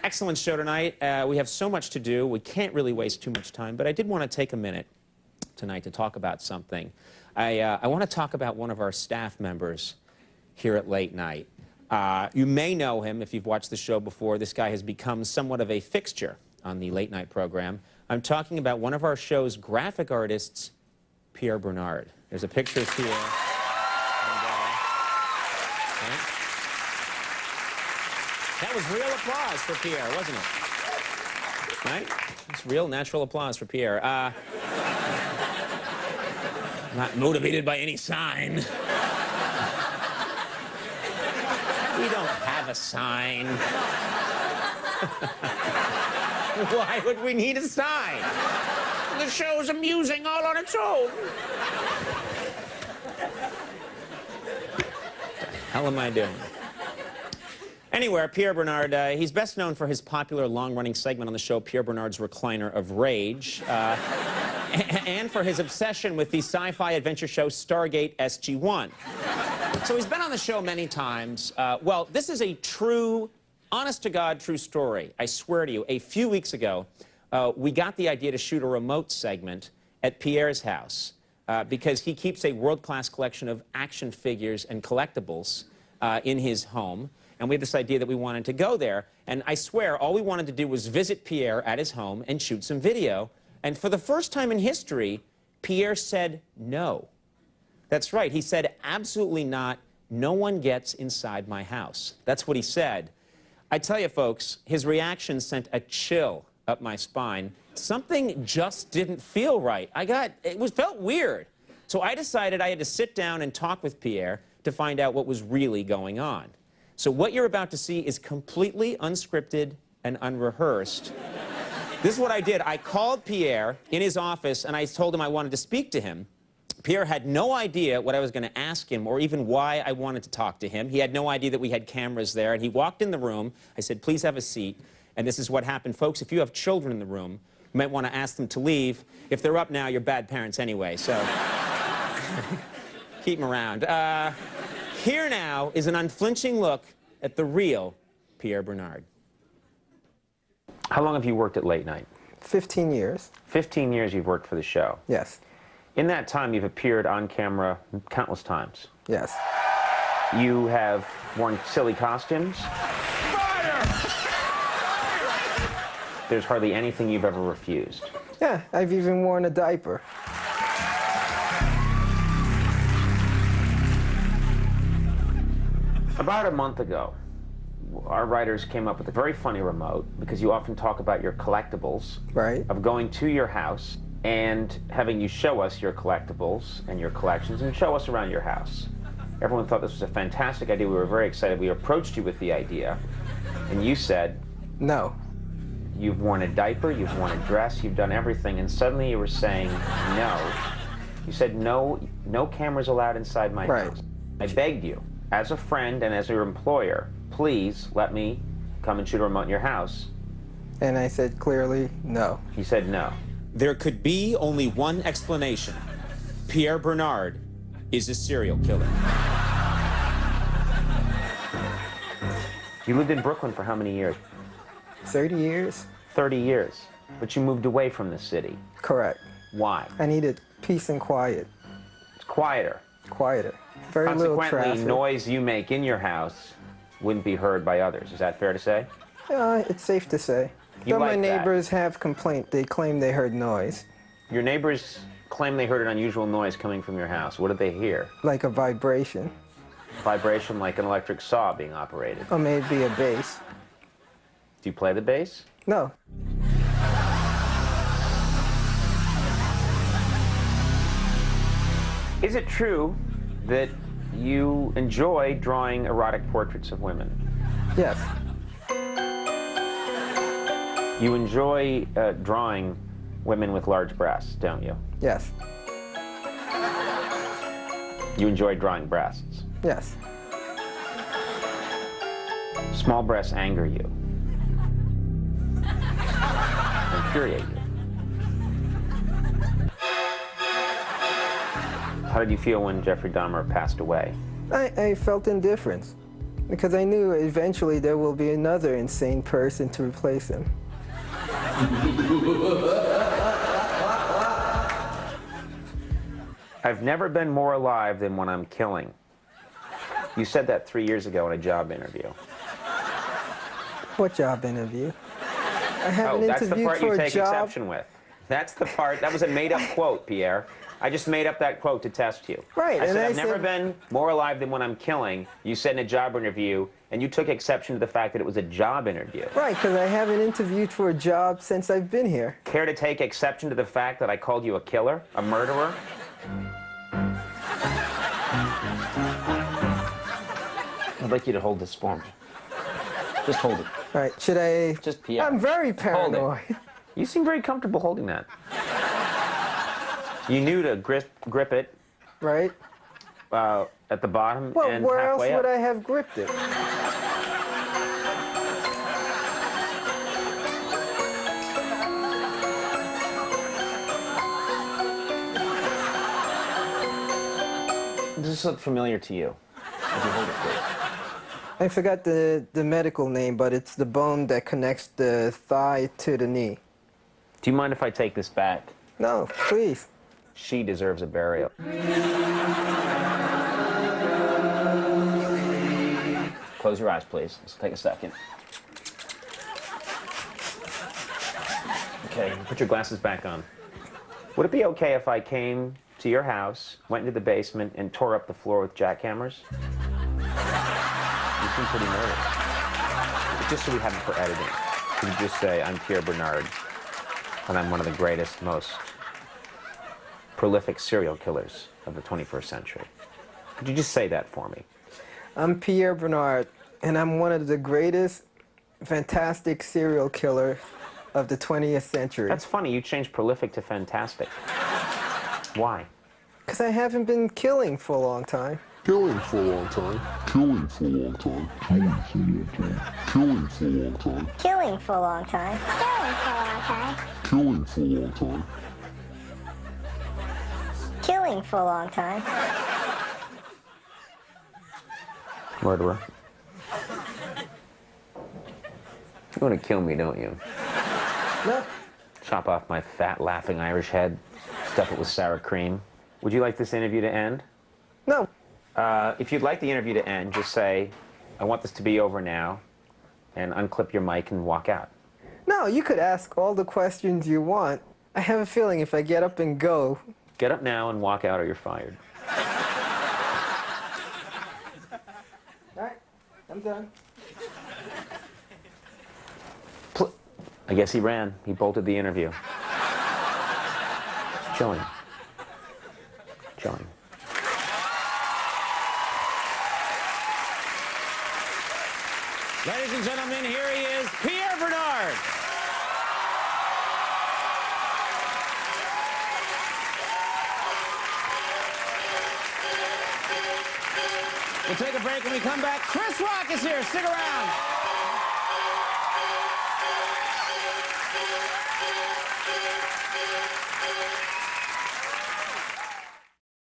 Excellent show tonight. We have so much to do. We can't really waste too much time, but I did want to take a minute tonight to talk about something. I want to talk about one of our staff members here at Late Night. You may know him if you've watched the show before. This guy has become somewhat of a fixture on the Late Night program. I'm talking about one of our show's graphic artists, Pierre Bernard. There's a picture of Pierre. That was real applause for Pierre, wasn't it? Right? It's real, natural applause for Pierre. Not motivated by any sign. We don't have a sign. Why would we need a sign? The show's amusing all on its own. What the hell am I doing? Anyway, Pierre Bernard, he's best known for his popular long-running segment on the show, Pierre Bernard's Recliner of Rage, and for his obsession with the sci-fi adventure show Stargate SG-1. So he's been on the show many times. Well, this is a true, honest-to-God true story. I swear to you, a few weeks ago, we got the idea to shoot a remote segment at Pierre's house because he keeps a world-class collection of action figures and collectibles in his home. And we had this idea that we wanted to go there. And I swear, all we wanted to do was visit Pierre at his home and shoot some video. And for the first time in history, Pierre said no. That's right. He said, absolutely not. No one gets inside my house. That's what he said. I tell you, folks, his reaction sent a chill up my spine. Something just didn't feel right. It felt weird. So I decided I had to sit down and talk with Pierre to find out what was really going on. So what you're about to see is completely unscripted and unrehearsed. This is what I did. I called Pierre in his office, and I told him I wanted to speak to him. Pierre had no idea what I was going to ask him or even why I wanted to talk to him. He had no idea that we had cameras there, and he walked in the room. I said, please have a seat. And this is what happened. Folks, if you have children in the room, you might want to ask them to leave. If they're up now, you're bad parents anyway, so keep them around. Here now is an unflinching look at the real Pierre Bernard. How long have you worked at Late Night? 15 years. 15 years you've worked for the show. Yes. In that time, you've appeared on camera countless times. Yes. You have worn silly costumes. Fire! There's hardly anything you've ever refused. Yeah, I've even worn a diaper. About a month ago, our writers came up with a very funny remote because you often talk about your collectibles. Right. Of going to your house and having you show us your collectibles and your collections and show us around your house. Everyone thought this was a fantastic idea. We were very excited. We approached you with the idea, and you said, no. You've worn a diaper, you've worn a dress, you've done everything, and suddenly you were saying no. You said, no cameras allowed inside my house. I begged you, as a friend and as your employer, please let me come and shoot a remote in your house. And I said clearly, no. You said no. There could be only one explanation. Pierre Bernard is a serial killer. You lived in Brooklyn for how many years? 30 years. 30 years. But you moved away from the city. Correct. Why? I needed peace and quiet. It's quieter. Quieter. Very little traffic. Consequently, noise you make in your house wouldn't be heard by others. Is that fair to say? It's safe to say. You Though like my neighbors have complained, they claim they heard noise. Your neighbors claim they heard an unusual noise coming from your house. What did they hear? Like a vibration. Vibration like an electric saw being operated. Or maybe a bass. Do you play the bass? No. Is it true that you enjoy drawing erotic portraits of women? Yes. You enjoy drawing women with large breasts, don't you? Yes. You enjoy drawing breasts? Yes. Small breasts anger you. Infuriate you. How did you feel when Jeffrey Dahmer passed away? I felt indifference. Because I knew eventually there will be another insane person to replace him. I've never been more alive than when I'm killing. You said that 3 years ago in a job interview. What job interview? I haven't Oh, that's the interviewed part for you a take job. exception with. That's the part, that was a made-up quote, Pierre. I just made up that quote to test you. Right, I and said, I I've never said- been more alive than when I'm killing. You said in a job interview, and you took exception to the fact that it was a job interview. Right, because I haven't interviewed for a job since I've been here. Care to take exception to the fact that I called you a killer, a murderer? I'd like you to hold this for me. Just hold it. Right, should I? Just Pierre. I'm very Hold it. paranoid. You seem very comfortable holding that. You knew to grip it Right? at the bottom Well, and where else halfway up. would I have gripped it? Does this look familiar to you? Would you hold it, please? I forgot the medical name, but it's the bone that connects the thigh to the knee. Do you mind if I take this back? No, please. She deserves a burial. Close your eyes, please. Let's take a second. Okay, put your glasses back on. Would it be okay if I came to your house, went into the basement, and tore up the floor with jackhammers? You seem pretty nervous. Just so we have it for editing, could you just say, I'm Pierre Bernard, and I'm one of the greatest, most prolific serial killers of the 21st century? Could you just say that for me? I'm Pierre Bernard, and I'm one of the greatest, fantastic serial killers of the 20th century. That's funny, you changed prolific to fantastic. Why? Because I haven't been killing for a long time. Killing for a long time. Killing for a long time. Killing for a long time. Killing for a long time. Killing for a long time. Killing for a long time. Murderer. You want to kill me, don't you? No. Chop off my fat, laughing Irish head, stuff it with sour cream. Would you like this interview to end? No. If you'd like the interview to end, just say, I want this to be over now, and unclip your mic and walk out. No, you could ask all the questions you want. I have a feeling if I get up and go... Get up now and walk out or you're fired. All right, I'm done. I guess he ran. He bolted the interview. Chilling. Chilling. Ladies and gentlemen, here he is, Pierre Bernard. We'll take a break. When we come back, Chris Rock is here. Stick around.